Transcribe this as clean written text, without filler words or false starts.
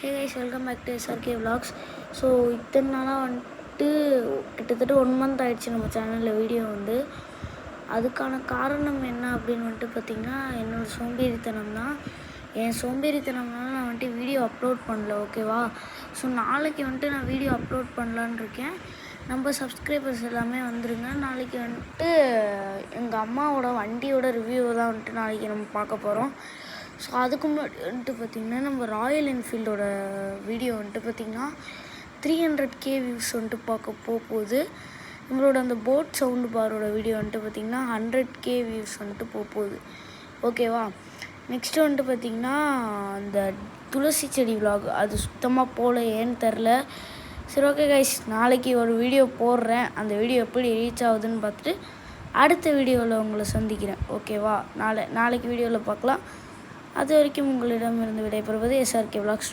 Hey guys, welcome back to SRK Vlogs. So இத்தனை நாளாக வந்துட்டு கிட்டத்தட்ட 1 month ஆகிடுச்சு நம்ம சேனலில் வீடியோ வந்து. அதுக்கான காரணம் என்ன அப்படின்னு வந்துட்டு பார்த்திங்கன்னா, என்னோடய சோம்பேறித்தனம் தான். என் சோம்பேறித்தனம்னால நான் வந்துட்டு வீடியோ அப்லோட் பண்ணல, ஓகேவா? ஸோ நாளைக்கு வந்துட்டு நான் வீடியோ அப்லோட் பண்ணலான்னு இருக்கேன். நம்ம சப்ஸ்கிரைபர்ஸ் எல்லாமே வந்துருங்க. நாளைக்கு வந்துட்டு எங்கள் அம்மாவோட வண்டியோட ரிவ்யூவை தான் வந்துட்டு நாளைக்கு நம்ம பார்க்க போகிறோம். ஸோ அதுக்கு முன்னாடி வந்துட்டு பார்த்திங்கன்னா, நம்ம ராயல் என்ஃபீல்டோட வீடியோ வந்துட்டு பார்த்திங்கன்னா 300K வியூஸ் வந்துட்டு பார்க்க போகுது. நம்மளோட அந்த போட் சவுண்டு பாரோட வீடியோ வந்துட்டு பார்த்திங்கன்னா 100K வியூஸ் வந்துட்டு போகுது, ஓகேவா? நெக்ஸ்ட்டு வந்துட்டு பார்த்திங்கன்னா அந்த துளசி செடி விலாக் அது சுத்தமாக போகல, ஏன்னு தெரில. சரி, ஓகே கைஸ், நாளைக்கு ஒரு வீடியோ போடுறேன். அந்த வீடியோ எப்படி ரீச் ஆகுதுன்னு பார்த்துட்டு அடுத்த வீடியோவில் உங்களை சந்திக்கிறேன், ஓகேவா? நாளைக்கு வீடியோவில் பார்க்கலாம். அது வரைக்கும் உங்களிடமிருந்து விடைபெறுவது SRK Vlogs.